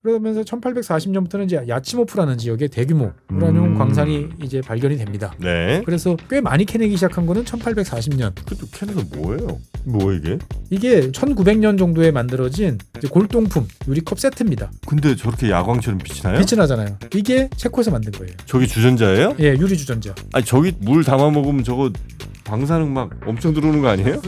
그러면서 1840년부터는 이제 야치모프라는 지역에 대규모 우라늄 광산이 이제 발견이 됩니다. 네. 그래서 꽤 많이 캐내기 시작한 거는 1840년. 그것도 캐내서 뭐예요? 뭐 이게 1900년 정도에 만들어진 이제 골동품 유리컵 세트입니다. 근데 저렇게 야광처럼 빛이 나요? 빛이 나잖아요. 이게 체코에서 만든 거예요. 저기 주전자예요? 예, 유리 주전자. 아니 저기 물 담아 먹으면 저거 방사능 엄청 들어오는 거 아니에요?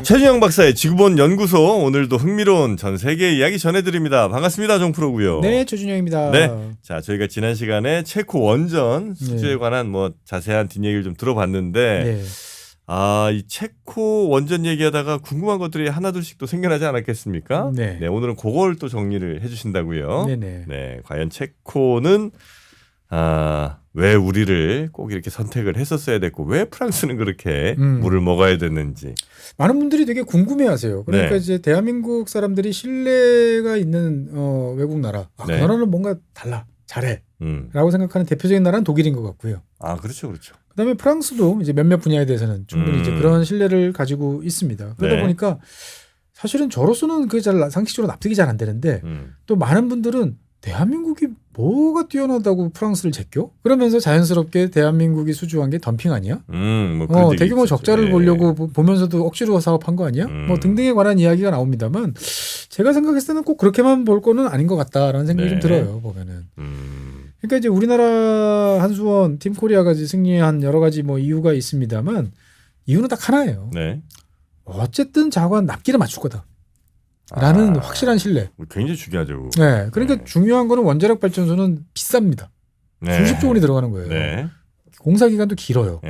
최준영 박사의 지구본 연구소, 오늘도 흥미로운 전 세계 이야기 전해드립니다. 반갑습니다, 정프로고요. 네, 최준영입니다. 네, 자 저희가 지난 시간에 체코 원전 수주에 관한 뭐 자세한 뒷얘기를 좀 들어봤는데, 이 체코 원전 얘기하다가 궁금한 것들이 하나둘씩 또 생겨나지 않았겠습니까? 네. 오늘은 그걸 또 정리를 해주신다고요. 네네. 네, 과연 체코는 왜 우리를 꼭 이렇게 선택을 했었어야 됐고 왜 프랑스는 그렇게 물을 먹어야 됐는지 많은 분들이 되게 궁금해하세요. 그러니까 네. 이제 대한민국 사람들이 신뢰가 있는 외국 나라, 그 나라는 뭔가 달라, 잘해라고 생각하는 대표적인 나라는 독일인 것 같고요. 그렇죠, 그렇죠. 그다음에 프랑스도 이제 몇몇 분야에 대해서는 충분히 이제 그런 신뢰를 가지고 있습니다. 그러다 보니까 사실은 저로서는 그게 잘 상식적으로 납득이 잘 안 되는데 또 많은 분들은 대한민국이 뭐가 뛰어나다고 프랑스를 제껴? 그러면서 자연스럽게 대한민국이 수주한 게 덤핑 아니야? 뭐 대규모 적자를 보려고 보면서도 억지로 사업한 거 아니야? 뭐 등등에 관한 이야기가 나옵니다만 제가 생각했을 때는 꼭 그렇게만 볼 거는 아닌 것 같다라는 생각이 좀 들어요. 보면은. 그러니까 이제 우리나라 한수원 팀 코리아가 승리한 여러 가지 뭐 이유가 있습니다만 이유는 딱 하나예요. 어쨌든 자관 납기를 맞출 거다. 라는 확실한 신뢰. 굉장히 중요하죠. 네, 그러니까 중요한 거는 원자력 발전소는 비쌉니다. 수십조 원이 들어가는 거예요. 공사 기간도 길어요.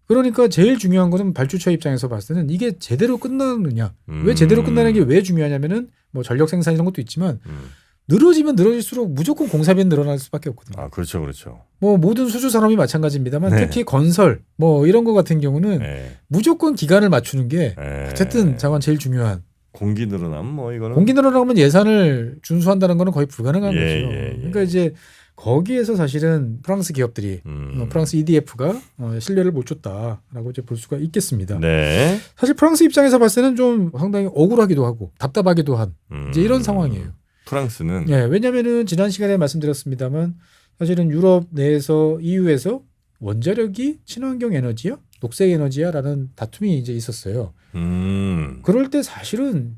그러니까 제일 중요한 거는 발주처 입장에서 봤을 때는 이게 제대로 끝나느냐. 왜 제대로 끝나는 게 왜 중요하냐면은 뭐 전력 생산 이런 것도 있지만 늘어지면 늘어질수록 무조건 공사비는 늘어날 수밖에 없거든요. 그렇죠, 그렇죠. 뭐 모든 수주 산업이 마찬가지입니다만 특히 건설 뭐 이런 거 같은 경우는 무조건 기간을 맞추는 게 어쨌든 자관 제일 중요한. 공기 늘어나면 뭐 이거는 공기 늘어나면 예산을 준수한다는 거는 거의 불가능한 거죠. 그러니까 이제 거기에서 사실은 프랑스 기업들이 프랑스 EDF가 신뢰를 못 줬다라고 이제 볼 수가 있겠습니다. 사실 프랑스 입장에서 봤을 때는 좀 상당히 억울하기도 하고 답답하기도 한 이제 이런 상황이에요. 프랑스는 왜냐하면은 지난 시간에 말씀드렸습니다만 사실은 유럽 내에서 EU에서 원자력이 친환경 에너지야? 녹색 에너지야라는 다툼이 이제 있었어요. 그럴 때 사실은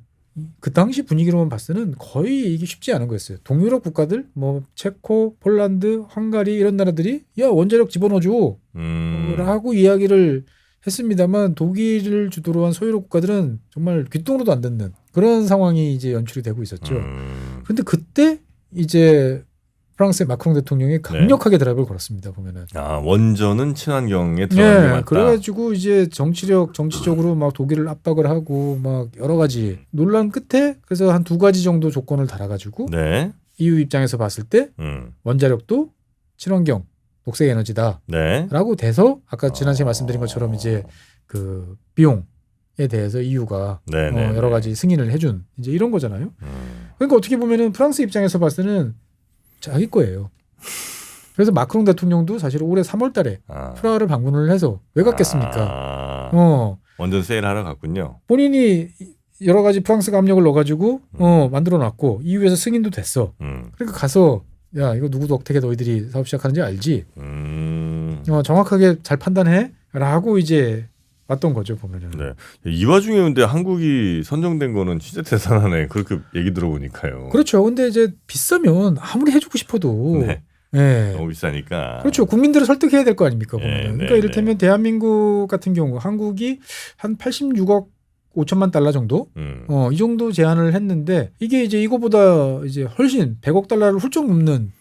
그 당시 분위기로만 봤을 때는 거의 이게 쉽지 않은 거였어요. 동유럽 국가들, 뭐 체코, 폴란드, 헝가리 이런 나라들이 야 원자력 집어넣어줘 라고 이야기를 했습니다만 독일을 주도로 한 소유럽 국가들은 정말 귓등으로도 안 듣는 그런 상황이 이제 연출이 되고 있었죠. 그런데 그때 이제 프랑스의 마크롱 대통령이 강력하게 드라이브를 걸었습니다. 보면은. 원전은 친환경에 들어가는 게 맞다. 그래가지고 이제 정치적으로 막 독일을 압박을 하고 막 여러 가지 논란 끝에 그래서 한 2가지 정도 조건을 달아가지고 EU 입장에서 봤을 때 원자력도 친환경 녹색 에너지다라고 돼서 아까 지난 시간에 말씀드린 것처럼 이제 그 비용에 대해서 EU가 여러 가지 승인을 해준 이제 이런 거잖아요. 그러니까 어떻게 보면은 프랑스 입장에서 봤을 때는 자기 거예요. 그래서 마크롱 대통령도 사실 올해 3월 달에 프라하를 방문을 해서 왜 갔겠습니까? 원전 세일하러 갔군요. 본인이 여러 가지 프랑스가 압력을 넣어가지고 만들어놨고 EU에서 승인도 됐어. 그러니까 가서 야 이거 누구 덕택에 너희들이 사업 시작하는지 알지? 정확하게 잘 판단해? 라고 이제 왔던 거죠 보면은. 이 와중에 근데 한국이 선정된 거는 진짜 대단하네. 그렇게 얘기 들어보니까요. 그렇죠. 근데 이제 비싸면 아무리 해주고 싶어도 너무 비싸니까. 그렇죠. 국민들을 설득해야 될 거 아닙니까 보면은. 그러니까 이를테면 대한민국 같은 경우 한국이 한 86억 5천만 달러 정도, 이 정도 제안을 했는데 이게 이제 이거보다 이제 훨씬 100억 달러를 훌쩍 넘는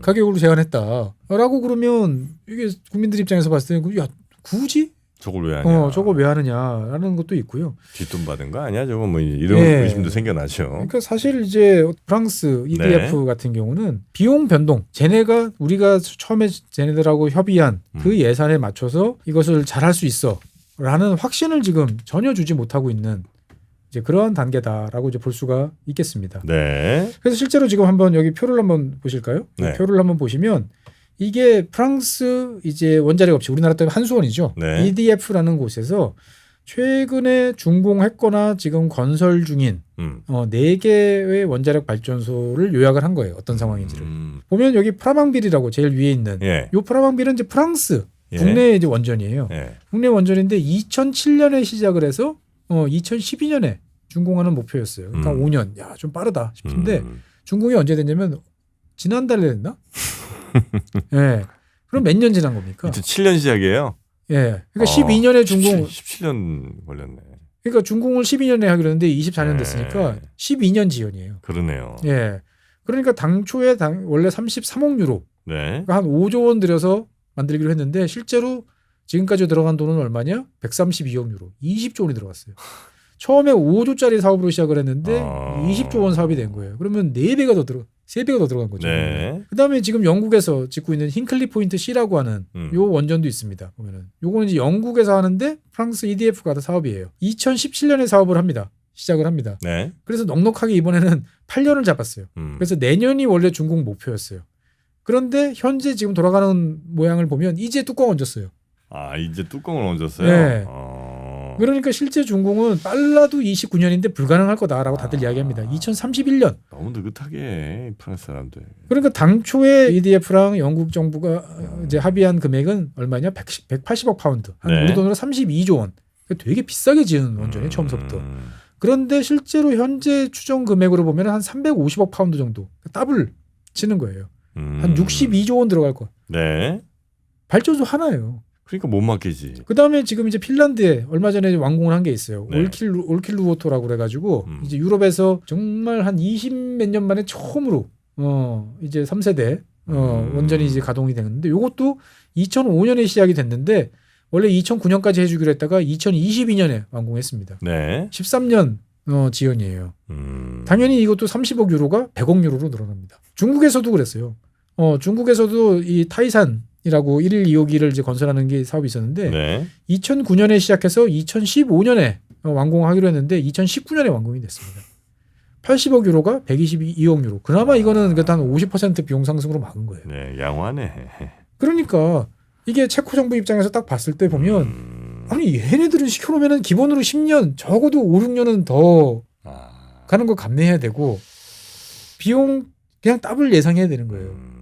가격으로 제안했다라고 그러면 이게 국민들 입장에서 봤을 때 야 굳이? 저걸 왜 하냐? 저걸 왜 하느냐라는 것도 있고요. 뒷돈 받은 거 아니야? 저거 뭐 이런 의심도 생겨나죠. 그러니까 사실 이제 프랑스 EDF 같은 경우는 비용 변동, 우리가 처음에 쟤네들하고 협의한 그 예산에 맞춰서 이것을 잘할 수 있어라는 확신을 지금 전혀 주지 못하고 있는 이제 그러한 단계다라고 이제 볼 수가 있겠습니다. 그래서 실제로 지금 한번 여기 표를 한번 보실까요? 표를 한번 보시면. 이게 프랑스 이제 원자력 업체 우리나라 때문에 한수원이죠. EDF라는 곳에서 최근에 준공했거나 지금 건설 중인 4개의 원자력 발전소를 요약을 한 거예요. 어떤 상황인지를. 보면 여기 프라망빌이라고 제일 위에 있는 예. 이 프라망빌은 이제 프랑스 예. 국내 이제 원전이에요. 예. 국내 원전인데 2007년에 시작을 해서 2012년에 준공하는 목표였어요. 그러니까 5년. 야, 좀 빠르다 싶은데 준공이 언제 됐냐면 지난달에 됐나? 예. 그럼 몇 년 지난 겁니까? 2007년 시작이에요. 예. 그러니까 12년에 준공 17년 걸렸네. 그러니까 준공을 12년에 하기로 했는데 24년 네. 됐으니까 12년 지연이에요. 그러네요. 예. 그러니까 당초에 원래 33억 유로, 네. 그러니까 한 5조 원 들여서 만들기로 했는데 실제로 지금까지 들어간 돈은 얼마냐? 132억 유로, 20조 원이 들어갔어요. 처음에 5조짜리 사업으로 시작을 했는데 20조 원 사업이 된 거예요. 그러면 4배가 더 3배가 더 들어간 거죠. 네. 그다음에 지금 영국에서 짓고 있는 힌클리 포인트 C라고 하는 요 원전도 있습니다. 보면은 요거는 이제 영국에서 하는데 프랑스 EDF가 다 사업이에요. 2017년에 사업을 합니다. 시작을 합니다. 네. 그래서 넉넉하게 이번에는 8년을 잡았어요. 그래서 내년이 원래 준공 목표였어요. 그런데 현재 지금 돌아가는 모양을 보면 이제 뚜껑 얹었어요. 아, 이제 뚜껑을 얹었어요? 네. 그러니까 실제 준공은 빨라도 29년인데 불가능할 거다라고 다들 이야기합니다. 2031년. 너무 느긋하게 프랑스 사람들. 그러니까 당초에 EDF랑 영국 정부가 이제 합의한 금액은 얼마냐? 180억 파운드. 한 네. 우리 돈으로 32조 원. 그러니까 되게 비싸게 지은 원전이 처음부터. 그런데 실제로 현재 추정 금액으로 보면 한 350억 파운드 정도. 더블 치는 거예요. 한 62조 원 들어갈 거. 네. 발전소 하나예요. 그러니까 못 맡기지. 그다음에 지금 이제 핀란드에 얼마 전에 완공을 한 게 있어요. 네. 올킬루오토라고 그래가지고 이제 유럽에서 정말 한 20몇 년 만에 처음으로 이제 3세대 원전이 이제 가동이 되는데 요것도 2005년에 시작이 됐는데 원래 2009년까지 해주기로 했다가 2022년에 완공했습니다. 네. 13년 지연이에요. 당연히 이것도 30억 유로가 100억 유로로 늘어납니다. 중국에서도 그랬어요. 중국에서도 이 타이산이라고 1일 2호기를 이제 건설하는 게 사업이 있었는데 네. 2009년에 시작해서 2015년에 완공하기로 했는데 2019년에 완공이 됐습니다. 80억 유로가 122억 유로. 그나마 이거는 그래도 한 50% 비용 상승으로 막은 거예요. 네, 양호하네. 그러니까 이게 체코 정부 입장에서 딱 봤을 때 보면 아니 얘네들은 시켜놓으면 기본으로 10년 적어도 5, 6년은 더 가는 거 감내해야 되고 비용 그냥 더블 예상해야 되는 거예요.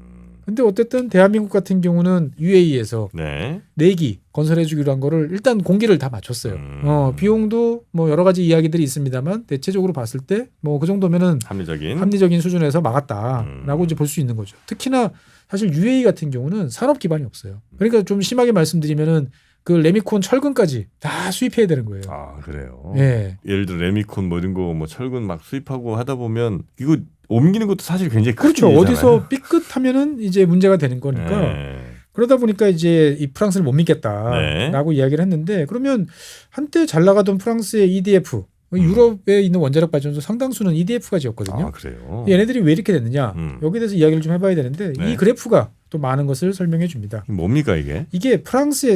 근데 어쨌든 대한민국 같은 경우는 UAE에서 네. 4기 건설해주기로 한 거를 일단 공기를 다 맞췄어요. 비용도 뭐 여러 가지 이야기들이 있습니다만 대체적으로 봤을 때 뭐 그 정도면은 합리적인 수준에서 막았다라고 이제 볼 수 있는 거죠. 특히나 사실 UAE 같은 경우는 산업 기반이 없어요. 그러니까 좀 심하게 말씀드리면은 그 레미콘 철근까지 다 수입해야 되는 거예요. 아, 그래요. 예. 예를 들어 레미콘 뭐 이런 거 뭐 철근 막 수입하고 하다 보면 이거 옮기는 것도 사실 굉장히 큰 그렇죠. 일이잖아요. 어디서 삐끗하면은 이제 문제가 되는 거니까. 네. 그러다 보니까 이제 이 프랑스를 못 믿겠다라고 이야기를 했는데 그러면 한때 잘 나가던 프랑스의 EDF 유럽에 있는 원자력 발전소 상당수는 EDF가 지었거든요. 아, 그래요. 얘네들이 왜 이렇게 됐느냐 여기에 대해서 이야기를 좀 해봐야 되는데 네. 이 그래프가 또 많은 것을 설명해 줍니다. 뭡니까 이게? 이게 프랑스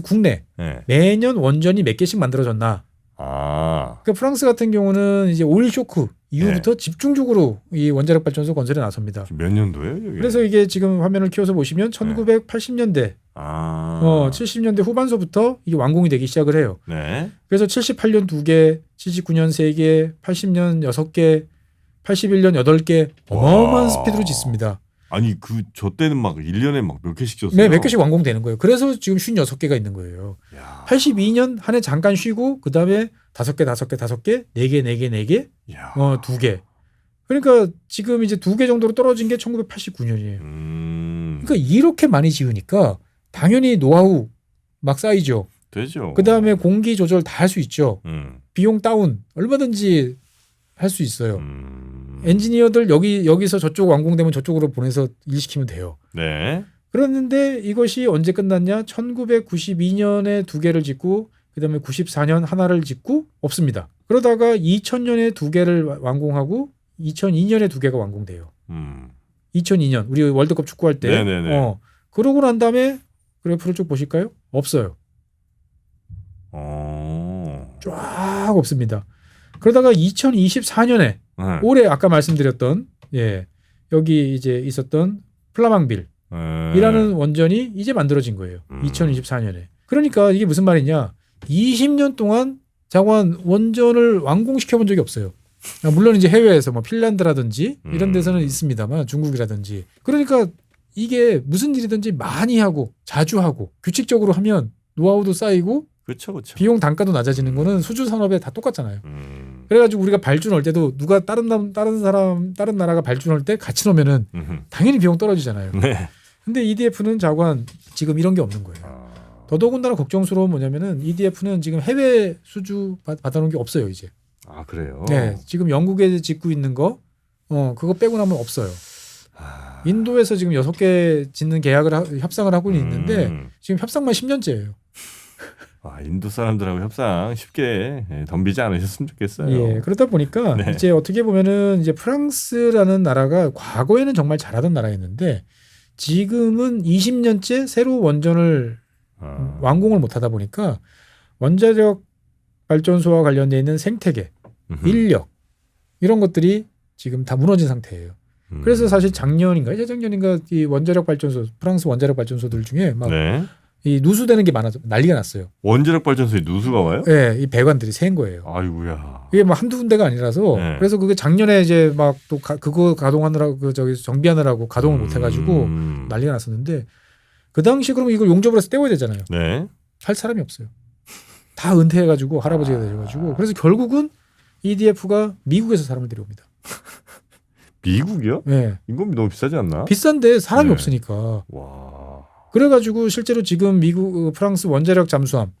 국내 네. 매년 원전이 몇 개씩 만들어졌나. 아. 그러니까 프랑스 같은 경우는 이제 오일 쇼크 이후부터 집중적으로 이 원자력 발전소 건설에 나섭니다. 몇 년도예요? 이게? 그래서 이게 지금 화면을 키워서 보시면 1980년대 70년대 후반서부터 이게 완공이 되기 시작을 해요. 네. 그래서 78년 2개, 79년 3개, 80년 6개, 81년 8개 어마어마한 스피드로 짓습니다. 아니 저 때는 막 1년에 막 몇 개씩 줬어요. 네, 몇 개씩 완공되는 거예요. 그래서 지금 56개가 있는 거예요. 야. 82년 한 해 잠깐 쉬고 그다음에 5개, 5개, 5개, 4개, 4개, 4개, 야. 2개. 그러니까 지금 이제 2개 정도로 떨어진 게 1989년이에요. 그러니까 이렇게 많이 지으니까 당연히 노하우 막 쌓이죠. 되죠. 그다음에 공기 조절 다 할 수 있죠. 비용 다운 얼마든지 할 수 있어요. 엔지니어들 여기서 저쪽 완공되면 저쪽으로 보내서 일시키면 돼요. 네. 그랬는데 이것이 언제 끝났냐? 1992년에 2개를 짓고 그다음에 94년 하나를 짓고 없습니다. 그러다가 2000년에 2개를 완공하고 2002년에 2개가 완공돼요. 2002년 우리 월드컵 축구할 때. 네네네. 그러고 난 다음에 그래프를 쭉 보실까요? 없어요. 쫙 없습니다. 그러다가 2024년에 올해 아까 말씀드렸던 여기 이제 있었던 플라망빌이라는 원전이 이제 만들어진 거예요. 2024년에. 그러니까 이게 무슨 말이냐? 20년 동안 자관 원전을 완공시켜 본 적이 없어요. 물론 이제 해외에서 뭐 핀란드라든지 이런 데서는 있습니다만 중국이라든지. 그러니까 이게 무슨 일이든지 많이 하고 자주 하고 규칙적으로 하면 노하우도 쌓이고 그렇죠, 그렇죠. 비용 단가도 낮아지는 거는 수주 산업에 다 똑같잖아요. 그래가지고 우리가 발주 넣을 때도 누가 다른 나라가 발주 넣을 때 같이 넣으면은 당연히 비용 떨어지잖아요. 네. 근데 EDF는 자관 지금 이런 게 없는 거예요. 더더군다나 걱정스러운 뭐냐면은 EDF는 지금 해외 수주 받아놓은 게 없어요 이제. 아 그래요? 네, 지금 영국에 짓고 있는 거, 그거 빼고 나면 없어요. 인도에서 지금 6개 짓는 계약을 협상을 하고 있는데 지금 협상만 10년째예요. 아, 인도 사람들하고 협상 쉽게 덤비지 않으셨으면 좋겠어요. 예, 그러다 보니까 네. 이제 어떻게 보면은 이제 프랑스라는 나라가 과거에는 정말 잘하던 나라였는데 지금은 20년째 새로 원전을 완공을 못하다 보니까 원자력 발전소와 관련돼 있는 생태계, 인력 이런 것들이 지금 다 무너진 상태예요. 그래서 사실 작년인가 재작년인가 이 원자력 발전소 프랑스 원자력 발전소들 중에 막 이 누수되는 게 많아서 난리가 났어요. 원자력 발전소에 누수가 와요? 네, 이 배관들이 새인 거예요. 아이고야. 이게 뭐 한두 군데가 아니라서 그래서 그게 작년에 이제 막 또 그거 가동하느라고 그 저기 정비하느라고 가동을 못 해가지고 난리가 났었는데 그 당시 그러면 이걸 용접을 해서 떼워야 되잖아요. 네. 할 사람이 없어요. 다 은퇴해가지고 할아버지가 되셔가지고 그래서 결국은 EDF가 미국에서 사람을 데려옵니다. 미국이요? 네. 인건비 너무 비싸지 않나? 비싼데 사람이 없으니까. 와. 그래가지고 실제로 지금 미국 프랑스 원자력 잠수함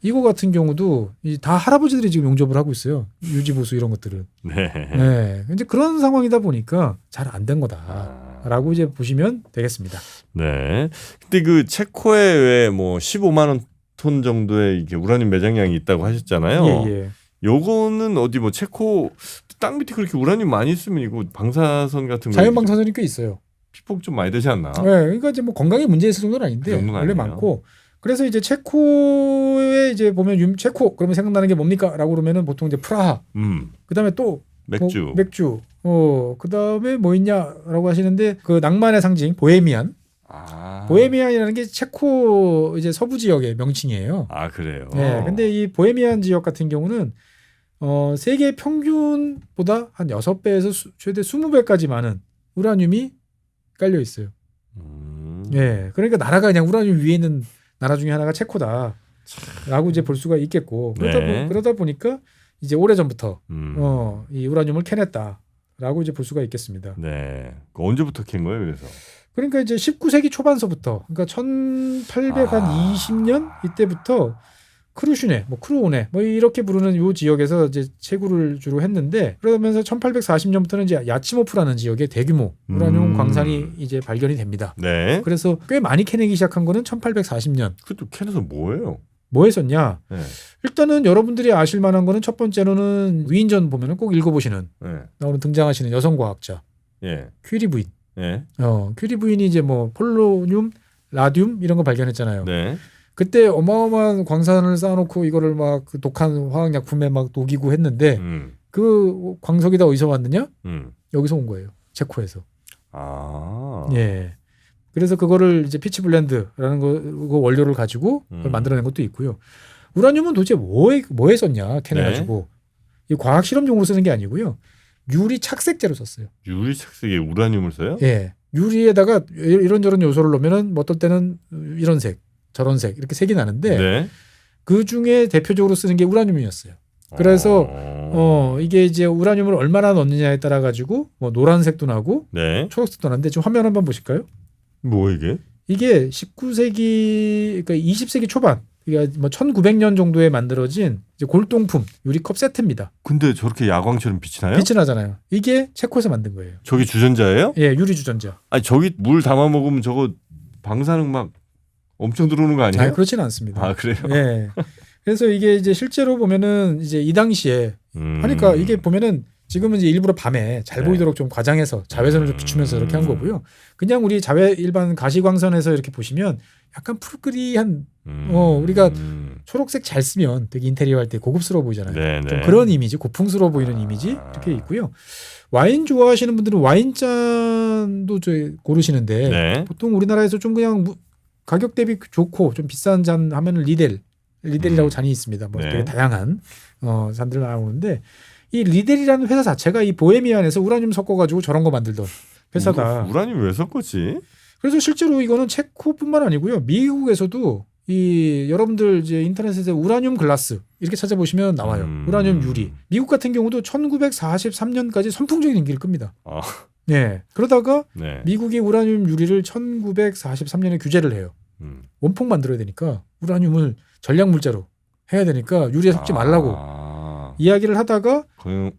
이거 같은 경우도 다 할아버지들이 지금 용접을 하고 있어요. 유지 보수 이런 것들은. 네. 이제 그런 상황이다 보니까 잘 안 된 거다라고 이제 보시면 되겠습니다. 네. 근데 그 체코에 왜 뭐 15만 원 톤 정도의 이게 우라늄 매장량이 있다고 하셨잖아요. 예. 요거는 어디 뭐 체코 땅 밑에 그렇게 우라늄 많이 있으면 이거 방사선 같은 거 자연 방사선이 꽤 있어요. 피폭 좀 많이 되지 않나? 네, 그러니까 이제 뭐 건강에 문제 있을 정도는 아닌데 원래 많고 그래서 이제 체코에 이제 보면 체코 그러면 생각나는 게 뭡니까?라고 그러면은 보통 이제 프라하, 그다음에 또 맥주, 그다음에 뭐 있냐라고 하시는데 그 낭만의 상징 보헤미안. 보헤미안이라는 게 체코 이제 서부 지역의 명칭이에요. 아 그래요. 네, 근데 이 보헤미안 지역 같은 경우는 세계 평균보다 한 6배에서 최대 20배까지 많은 우라늄이 깔려 있어요. 예, 그러니까 나라가 그냥 우라늄 위에 있는 나라 중에 하나가 체코다라고 이제 볼 수가 있겠고 그러다 보니까 이제 오래 전부터 이 우라늄을 캐냈다라고 이제 볼 수가 있겠습니다. 네, 언제부터 캔 거예요, 그래서? 그러니까 이제 19세기 초반서부터, 그러니까 1820년 이때부터 크루슈네, 뭐 크루오네, 뭐 이렇게 부르는 요 지역에서 이제 채굴을 주로 했는데 그러면서 1840년부터는 이제 야치모프라는 지역에 대규모 우라늄 광산이 이제 발견이 됩니다. 네. 그래서 꽤 많이 캐내기 시작한 거는 1840년. 그것도 캐내서 뭐예요? 뭐 했었냐? 네. 일단은 여러분들이 아실 만한 거는 첫 번째로는 위인전 보면은 꼭 읽어보시는 나오는 등장하시는 여성 과학자 퀴리 부인. 퀴리 부인이 이제 뭐 폴로늄, 라듐 이런 거 발견했잖아요. 네. 그때 어마어마한 광산을 쌓아놓고 이거를 막 그 독한 화학약품에 막 녹이고 했는데 그 광석이 다 어디서 왔느냐? 여기서 온 거예요. 체코에서. 예. 그래서 그거를 이제 피치 블렌드라는 거 원료를 가지고 그걸 만들어낸 것도 있고요. 우라늄은 도대체 뭐에 썼냐? 캐내가지고 이 과학 실험용으로 쓰는 게 아니고요. 유리 착색제로 썼어요. 유리 착색에 우라늄을 써요? 예. 유리에다가 이런저런 요소를 넣으면은 뭐 어떨 때는 이런 색, 저런 색 이렇게 색이 나는데 그 중에 대표적으로 쓰는 게 우라늄이었어요. 그래서 이게 이제 우라늄을 얼마나 넣느냐에 따라 가지고 뭐 노란색도 나고 초록색도 나는데 지금 화면 한번 보실까요? 뭐 이게? 이게 19세기 그러니까 20세기 초반 그러니까 뭐 1900년 정도에 만들어진 이제 골동품 유리컵 세트입니다. 근데 저렇게 야광처럼 빛이 나요? 빛이 나잖아요. 이게 체코에서 만든 거예요. 저게 주전자예요? 예, 유리 주전자. 아니 저기 물 담아 먹으면 저거 방사능 막 엄청 들어오는 거 아니에요? 그렇지는 않습니다. 아 그래요? 예. 그래서 이게 이제 실제로 보면은 이제 이 당시에 하니까 이게 보면은 지금은 이제 일부러 밤에 잘 보이도록 좀 과장해서 자외선을 좀 비추면서 이렇게 한 거고요. 그냥 우리 일반 가시광선에서 이렇게 보시면 약간 푸르끄리한 우리가 초록색 잘 쓰면 되게 인테리어 할 때 고급스러워 보이잖아요. 좀 그런 이미지, 고풍스러워 보이는 이미지 이렇게 있고요. 와인 좋아하시는 분들은 와인잔도 고르시는데 보통 우리나라에서 좀 그냥 가격 대비 좋고 좀 비싼 잔 하면은 리델 리델이라고 잔이 있습니다. 뭐 네. 되게 다양한 잔들 나오는데 이 리델이라는 회사 자체가 이 보헤미안에서 우라늄 섞어가지고 저런 거 만들던 회사다. 우라늄 왜 섞었지? 그래서 실제로 이거는 체코뿐만 아니고요. 미국에서도 이 여러분들 이제 인터넷에서 우라늄 글라스 이렇게 찾아보시면 나와요. 우라늄 유리. 미국 같은 경우도 1943년까지 선풍적인 인기를 끕니다. 아. 네. 그러다가 네. 미국이 우라늄 유리를 1943년에 규제를 해요. 원폭 만들어야 되니까 우라늄을 전략 물자로 해야 되니까 유리에 섞지 말라고 이야기를 하다가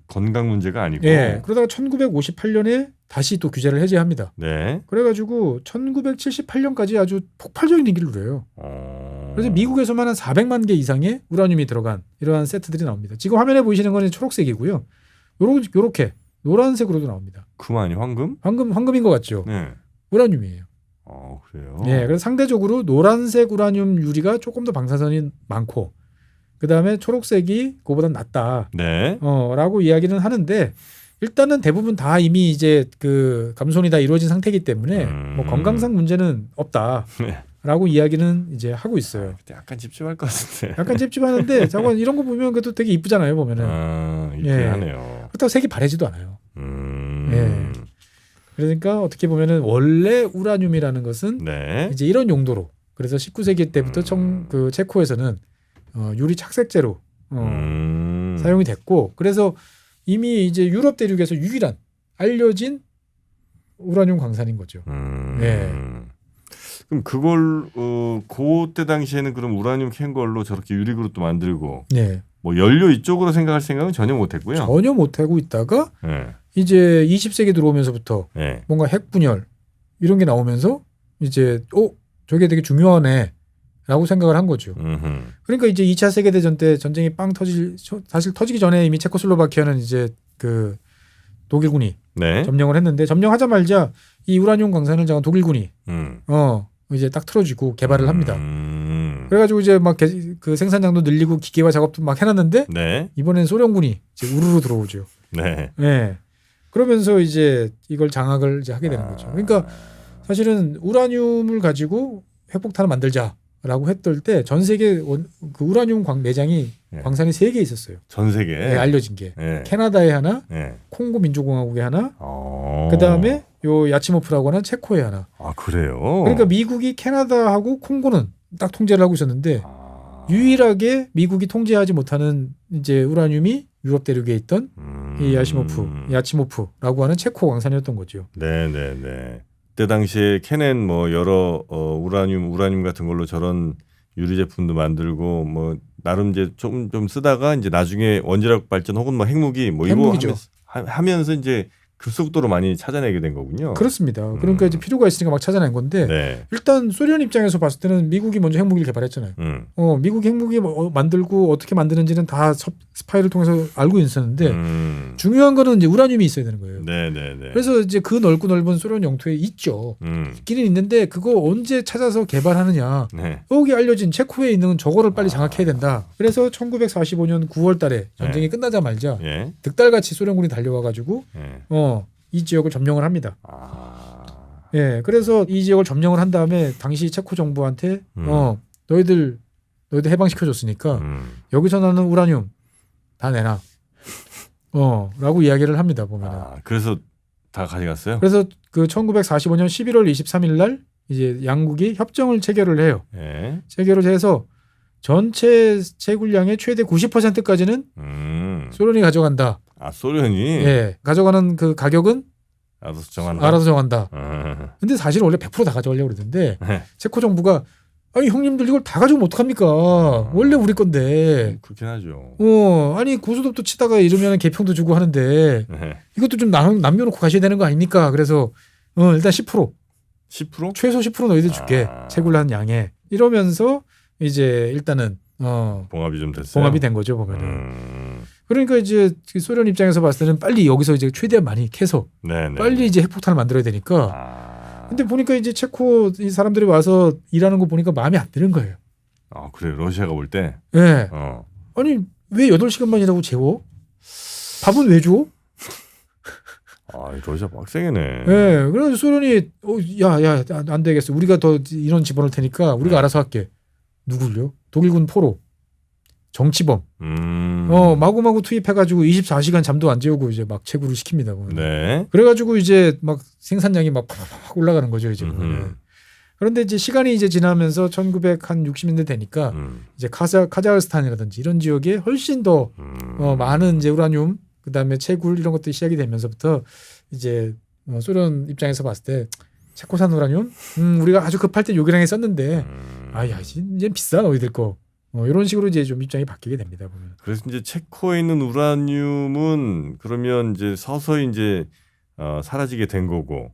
건강 문제가 아니고. 네. 그러다가 1958년에 다시 또 규제를 해제합니다. 네. 그래가지고 1978년까지 아주 폭발적인 인기를 누려요. 그래서 미국에서만 한 400만 개 이상의 우라늄이 들어간 이러한 세트들이 나옵니다. 지금 화면에 보이시는 건 초록색이고요. 요렇게 노란색으로도 나옵니다. 금 아니 황금? 황금인 것 같죠? 네. 우라늄이에요. 그래요? 네, 그래서 상대적으로 노란색 우라늄 유리가 조금 더 방사선이 많고 그 다음에 초록색이 그거보단 낫다. 네. 라고 이야기는 하는데 일단은 대부분 다 이미 이제 그 감손이 다 이루어진 상태이기 때문에 뭐 건강상 문제는 없다. 네. 라고 이야기는 이제 하고 있어요. 약간 찝찝할 것 같은데. 약간 찝찝하는데 잠깐 이런 거 보면 그래도 되게 이쁘잖아요. 보면은. 이쁘하네요. 그렇다고 색이 바래지도 않아요. 네. 그러니까 어떻게 보면은 원래 우라늄이라는 것은 네. 이제 이런 용도로 그래서 19세기 때부터 그 체코에서는 유리 착색제로 사용이 됐고 그래서 이미 이제 유럽 대륙에서 유일한 알려진 우라늄 광산인 거죠. 네. 그럼 그걸 그때 당시에는 그럼 우라늄 캔 걸로 저렇게 유리그릇도 만들고 네. 뭐 연료 이쪽으로 생각할 생각은 전혀 못했고요. 전혀 못하고 있다가 네. 이제 20세기 들어오면서부터 네. 뭔가 핵 분열 이런 게 나오면서 이제 저게 되게 중요하네라고 생각을 한 거죠. 그러니까 이제 2차 세계대전 때 전쟁이 사실 터지기 전에 이미 체코슬로바키아는 이제 그 독일군이 네. 점령을 했는데 점령하자마자 이 우라늄 광산을 장한 독일군이 이제 딱 틀어주고 개발을 합니다. 그래가지고 이제 막 그 생산량도 늘리고 기계화 작업도 막 해놨는데 네. 이번엔 소련군이 이제 우르르 들어오죠. 네. 네. 그러면서 이제 이걸 장악을 이제 하게 되는 거죠. 그러니까 사실은 우라늄을 가지고 핵폭탄을 만들자라고 했을 때 전 세계 그 우라늄 매장이 네. 광산이 3개 있었어요. 전 세계 네, 알려진 게 네. 캐나다에 하나, 네. 콩고 민주공화국에 하나, 그 다음에 요 야치모프라고 하는 체코에 하나. 그래요? 그러니까 미국이 캐나다하고 콩고는 딱 통제를 하고 있었는데 유일하게 미국이 통제하지 못하는 이제 우라늄이 유럽 대륙에 있던 이 야치모프라고 하는 체코 광산이었던 거죠. 네네네. 그때 당시에 캐넨 뭐 여러 우라늄 같은 걸로 저런 유리 제품도 만들고 뭐 나름 이제 좀 쓰다가 이제 나중에 원자력 발전 혹은 뭐 핵무기 뭐 이거 하면서 이제 급속도로 많이 찾아내게 된 거군요. 그렇습니다. 그러니까 이제 필요가 있으니까 막 찾아낸 건데 네. 일단 소련 입장에서 봤을 때는 미국이 먼저 핵무기를 개발했잖아요. 미국 핵무기 만들고 어떻게 만드는지는 다 스파이를 통해서 알고 있었는데 중요한 거는 이제 우라늄이 있어야 되는 거예요. 네네네. 그래서 이제 그 넓고 넓은 소련 영토에 있죠. 있기는 있는데 그거 언제 찾아서 개발하느냐. 네. 여기 알려진 체코에 있는 저거를 빨리 장악해야 된다. 그래서 1945년 9월 달에 전쟁이 끝나자마자 득달같이 소련군이 달려와가지고 이 지역을 점령을 합니다. 예, 그래서 이 지역을 점령을 한 다음에 당시 체코 정부한테 너희들 해방시켜줬으니까 여기서 나는 우라늄 다 내놔. 라고 이야기를 합니다. 보면은. 그래서 다 가져갔어요? 그래서 그 1945년 11월 23일 날 이제 양국이 협정을 체결을 해요. 체결을 해서 전체 채굴량의 최대 90%까지는 소련이 가져간다. 소련이? 예. 가져가는 그 가격은 알아서 정한다. 근데 사실 원래 100% 다 가져가려고 그러던데 체코 정부가 아니 형님들 이걸 다 가져오면 어떡합니까? 원래 우리 건데. 그렇긴 하죠. 아니 고스톱도 치다가 이러면 개평도 주고 하는데 이것도 좀 남겨놓고 가셔야 되는 거 아닙니까? 그래서 일단 10%. 10%? 최소 10% 너희들 줄게. 채굴한 양에. 이러면서 이제 일단은 봉합이 좀 됐어요. 봉합이 된 거죠 보면은. 그러니까 이제 소련 입장에서 봤을 때는 빨리 여기서 이제 최대한 많이 캐서 빨리 이제 핵폭탄을 만들어야 되니까. 근데 보니까 이제 체코 이 사람들이 와서 일하는 거 보니까 마음에 안 드는 거예요. 그래요. 러시아가 올 때. 네. 아니 왜 8시간만 일하고 재워? 밥은 왜 줘? 러시아 빡세게네. 네. 그래서 소련이 안 되겠어. 우리가 더 인원 집어넣을 테니까 우리가 알아서 할게. 누굴요? 독일군 포로. 정치범. 마구마구 투입해가지고 24시간 잠도 안 재우고 이제 막 채굴을 시킵니다. 보면. 네. 그래가지고 이제 막 생산량이 막 팍팍 올라가는 거죠. 이제. 그런데 이제 시간이 이제 지나면서 1960년대 되니까 이제 카자흐스탄이라든지 이런 지역에 훨씬 더 많은 이제 우라늄 그다음에 채굴 이런 것들이 시작이 되면서부터 이제 소련 입장에서 봤을 때 체코산 우라늄 우리가 아주 급할 때 요기량에 썼는데 아야 이제 비싸 너희들 거 이런 식으로 이제 좀 입장이 바뀌게 됩니다. 보면. 그래서 이제 체코에 있는 우라늄은 그러면 이제 서서히 이제 사라지게 된 거고.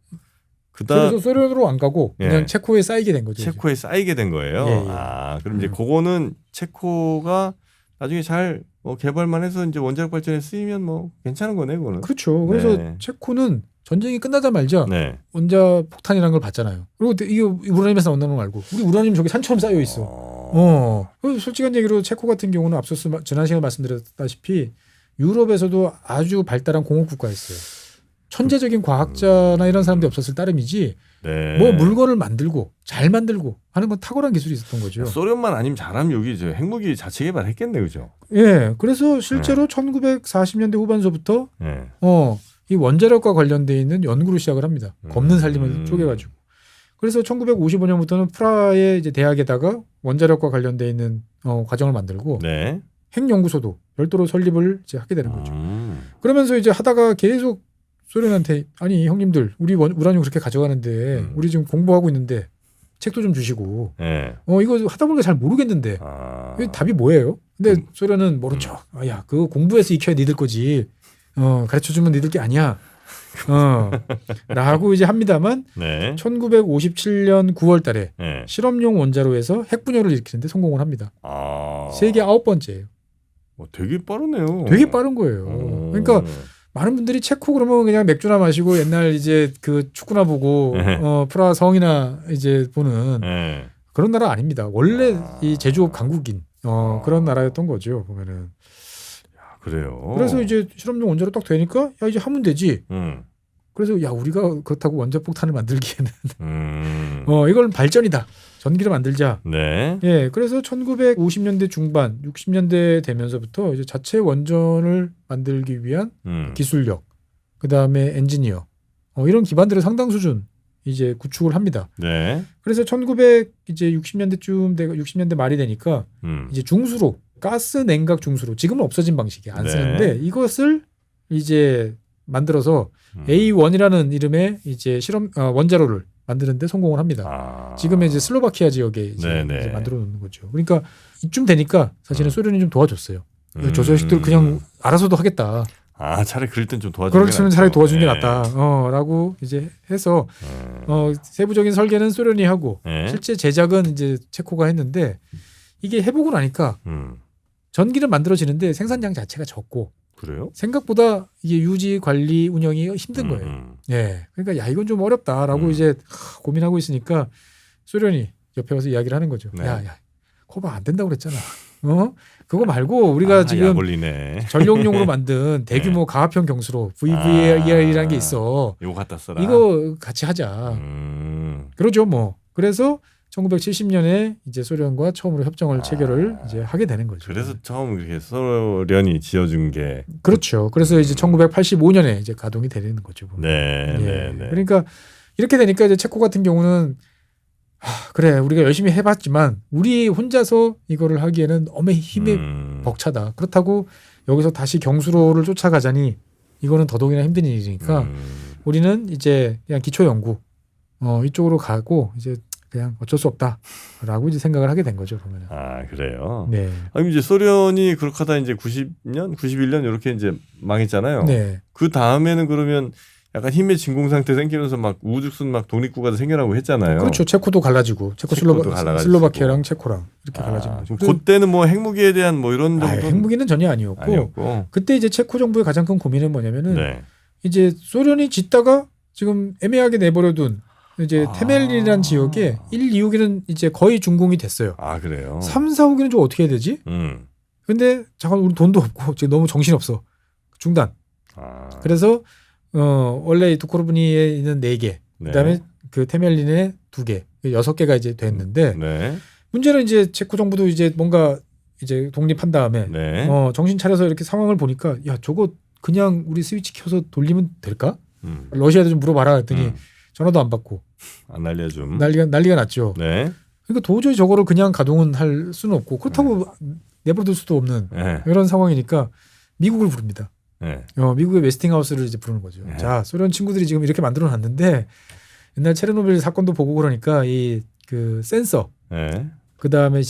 그래서 소련으로 안 가고 그냥 예. 체코에 쌓이게 된 거죠. 체코에 쌓이게 된 거예요. 예. 그럼 이제 그거는 체코가 나중에 잘 개발만 해서 이제 원자력 발전에 쓰이면 뭐 괜찮은 거네, 그거는. 그렇죠. 그래서 네. 체코는 전쟁이 끝나자마자 네. 원자 폭탄이라는 걸 봤잖아요. 그리고 이거 우라늄에서 나온다는 걸 알고 우리 우라늄 저기 산처럼 쌓여 있어. 솔직한 얘기로 체코 같은 경우는 앞서 지난 시간에 말씀드렸다시피 유럽에서도 아주 발달한 공업 국가였어요. 천재적인 과학자나 이런 사람들이 없었을 따름이지 네. 뭐 물건을 만들고 잘 만들고 하는 건 탁월한 기술이 있었던 거죠. 소련만 아니면 잘하면 여기 저 핵무기 자체 개발했겠네, 그죠? 예, 그래서 실제로 1940년대 후반서부터 네. 이 원자력과 관련돼 있는 연구를 시작을 합니다. 겁는 살림을 쪼개가지고. 그래서 1955년부터는 프라하의 이제 대학에다가 원자력과 관련돼 있는 과정을 만들고 네. 핵연구소도 별도로 설립을 이제 하게 되는 거죠. 그러면서 이제 하다가 계속 소련한테 아니 형님들 우리 우라늄 그렇게 가져가는데 우리 지금 공부하고 있는데 책도 좀 주시고 네. 이거 하다 보니까 잘 모르겠는데 답이 뭐예요? 근데 소련은 모른 척 야 그거 공부해서 익혀야 니들 거지 가르쳐주면 니들 게 아니야 라고 이제 합니다만 네. 1957년 9월 달에 네. 실험용 원자로에서 핵분열을 일으키는데 성공을 합니다. 세계 9번째예요. 되게 빠르네요. 되게 빠른 거예요. 그러니까 많은 분들이 체코 그러면 그냥 맥주나 마시고 옛날 이제 그 축구나 보고 프라하 성이나 이제 보는 그런 나라 아닙니다. 원래 이 제조업 강국인 그런 나라였던 거죠. 보면은. 그래요. 그래서 이제 실험용 원자로 딱 되니까 야 이제 하면 되지. 그래서 야 우리가 그렇다고 원자폭탄을 만들기에는 이건 발전이다. 전기를 만들자. 네. 예, 그래서 1950년대 중반, 60년대 되면서부터 이제 자체 원전을 만들기 위한 기술력, 그 다음에 엔지니어 이런 기반들을 상당 수준 이제 구축을 합니다. 네. 그래서 1960년대쯤 되고 60년대 말이 되니까 이제 중수로 가스 냉각 중수로 지금은 없어진 방식이 안 쓰는데 이것을 이제 만들어서 A1이라는 이름의 이제 원자로를 만드는데 성공을 합니다. 지금의 이제 슬로바키아 지역에 이제 만들어 놓는 거죠. 그러니까 이쯤 되니까 사실은 소련이 좀 도와줬어요. 저 자식들 그냥 알아서도 하겠다. 차라리 그럴 땐 좀 도와주는 게 그렇지만 차라리 도와주는 게 낫다. 라고 이제 해서 세부적인 설계는 소련이 하고 실제 제작은 이제 체코가 했는데 이게 해보고 나니까 전기를 만들어지는데 생산량 자체가 적고 그래요? 생각보다 이게 유지 관리 운영이 힘든 거예요. 예, 그러니까 야 이건 좀 어렵다라고 이제 고민하고 있으니까 소련이 옆에 와서 이야기를 하는 거죠. 야, 거봐 안 된다고 그랬잖아. 그거 말고 우리가 지금 전력용으로 만든 대규모 가합형 경수로 VVER이라는 게 있어. 이거 갖다 써라. 이거 같이 하자. 그러죠 뭐. 그래서 1970년에 이제 소련과 처음으로 협정을 체결을 이제 하게 되는 거죠. 그래서 처음 이렇게 소련이 지어준 게 그렇죠. 그래서 이제 1985년에 이제 가동이 되는 거죠. 네. 그러니까 이렇게 되니까 이제 체코 같은 경우는 그래 우리가 열심히 해봤지만 우리 혼자서 이거를 하기에는 너무 힘이 벅차다. 그렇다고 여기서 다시 경수로를 쫓아가자니 이거는 더더욱이나 힘든 일이니까 우리는 이제 그냥 기초 연구 이쪽으로 가고 이제 그냥 어쩔 수 없다라고 이제 생각을 하게 된 거죠. 보면은. 그래요. 네. 아니 이제 소련이 그렇게 하다 이제 90년, 91년 이렇게 이제 망했잖아요. 네. 그 다음에는 그러면 약간 힘의 진공 상태 생기면서 막 우후죽순 막 독립국가도 생겨나고 했잖아요. 그렇죠. 체코도 갈라지고, 슬로바키아랑 체코랑 이렇게 갈라지는 거죠. 그때는 뭐 핵무기에 대한 뭐 이런 정도 핵무기는 전혀 아니었고, 그때 이제 체코 정부의 가장 큰 고민은 뭐냐면은 이제 소련이 짓다가 지금 애매하게 내버려둔 이제 테멜린이라는 지역에 1, 2호기는 이제 거의 준공이 됐어요. 그래요. 3, 4호기는 좀 어떻게 해야 되지? 근데 잠깐 우리 돈도 없고 지금 너무 정신없어. 중단. 그래서 원래 두코르브니에 있는 4개, 그다음에 그 테멜린에 2개, 6개가 이제 됐는데 문제는 이제 체코 정부도 이제 뭔가 이제 독립한 다음에 네. 정신 차려서 이렇게 상황을 보니까 야 저거 그냥 우리 스위치 켜서 돌리면 될까? 러시아도 좀 물어봐라 했더니 전화도 안 받고 안 알려줌. 난리가 났죠. 네. 그러니까 도저히 저거를 그냥 가동은 할 수는 없고 그렇다고 내버려둘 수도 없는 네. 이런 상황이니까 미국을 부릅니다. 네. 미국의 웨스팅하우스를 이제 부르는 거죠. 네. 자, 소련 친구들이 지금 이렇게 만들어놨는데 옛날 체르노빌 사건도 보고 그러니까 이 그 센서, 네. 그 다음에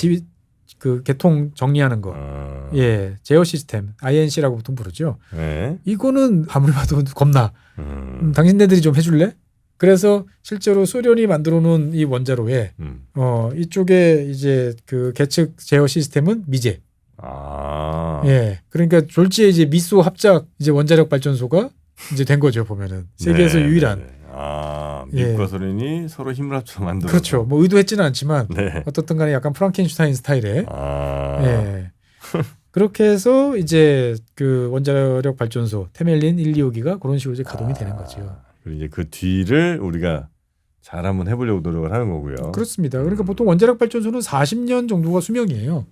그 개통 정리하는 거, 제어 시스템 (INC라고 보통 부르죠). 네. 이거는 아무리 봐도 겁나. 당신네들이 좀 해줄래? 그래서 실제로 소련이 만들어놓은 이 원자로에 이쪽에 이제 그 계측 제어 시스템은 미제. 예, 그러니까 졸지에 이제 미소 합작 이제 원자력 발전소가 이제 된 거죠 보면은 세계에서 유일한. 미국과 소련이 서로 힘을 합쳐 만들어. 그렇죠. 뭐 의도했지는 않지만 네. 어떻든 간에 약간 프랑켄슈타인 스타일의. 예. 그렇게 해서 이제 그 원자력 발전소 테멜린 1, 2호기가 그런 식으로 이제 가동이 되는 거죠. 그리고 이제 그 뒤를 우리가 잘 한번 해보려고 노력을 하는 거고요. 그렇습니다. 그러니까 보통 원자력 발전소는 40년 정도가 수명이에요.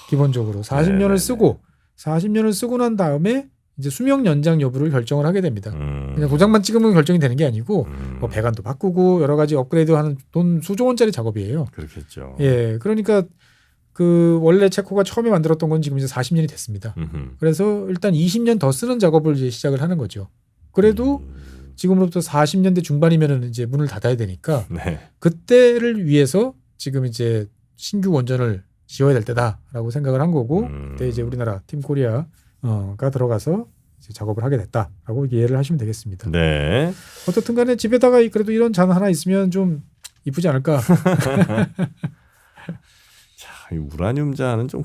기본적으로 40년을 쓰고 40년을 쓰고 난 다음에 이제 수명 연장 여부를 결정을 하게 됩니다. 그냥 도장만 찍으면 결정이 되는 게 아니고 뭐 배관도 바꾸고 여러 가지 업그레이드하는 돈 수조 원짜리 작업이에요. 그렇겠죠. 예, 그러니까 그 원래 체코가 처음에 만들었던 건 지금 이제 40년이 됐습니다. 그래서 일단 20년 더 쓰는 작업을 이제 시작을 하는 거죠. 그래도 지금으로부터 40년대 중반이면은 이제 문을 닫아야 되니까 네. 그때를 위해서 지금 이제 신규 원전을 지어야 될 때다라고 생각을 한 거고 그때 이제 우리나라 팀 코리아가 들어가서 이제 작업을 하게 됐다라고 이해를 하시면 되겠습니다. 네. 어떻든 간에 집에다가 그래도 이런 잔 하나 있으면 좀 이쁘지 않을까? 자, 이 우라늄 잔은 좀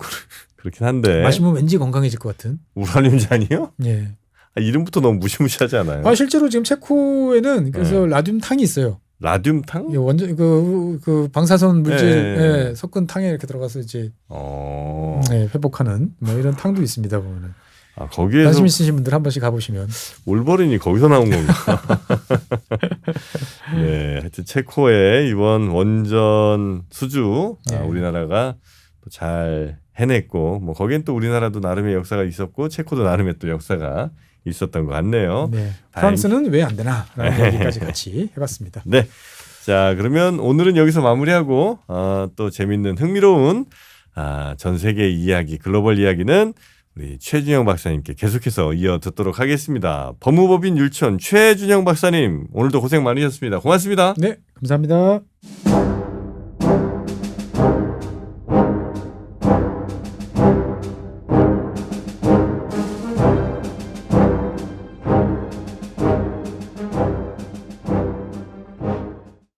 그렇긴 한데. 마시면 왠지 건강해질 것 같은. 우라늄 잔이요? 예. 이름부터 너무 무시무시하지 않아요? 실제로 지금 체코에는 그래서 라듐 탕이 있어요. 라듐 탕? 예, 원전 그 방사선 물질 섞은 탕에 이렇게 들어가서 이제 회복하는 뭐 이런 탕도 있습니다 보면은. 거기에서 관심 있으신 분들 한 번씩 가보시면. 올버린이 거기서 나온 건가? 네, 하여튼 체코의 이번 원전 수주 우리나라가 또 잘 해냈고 뭐 거기엔 또 우리나라도 나름의 역사가 있었고 체코도 나름의 또 역사가 있었던 것 같네요. 네. 프랑스는 왜 안 되나라는 얘기까지 같이 해봤습니다. 네. 자, 그러면 오늘은 여기서 마무리하고 또 재밌는 흥미로운 전 세계 이야기, 글로벌 이야기는 우리 최준영 박사님께 계속해서 이어 듣도록 하겠습니다. 법무법인 율촌 최준영 박사님 오늘도 고생 많으셨습니다. 고맙습니다. 네, 감사합니다.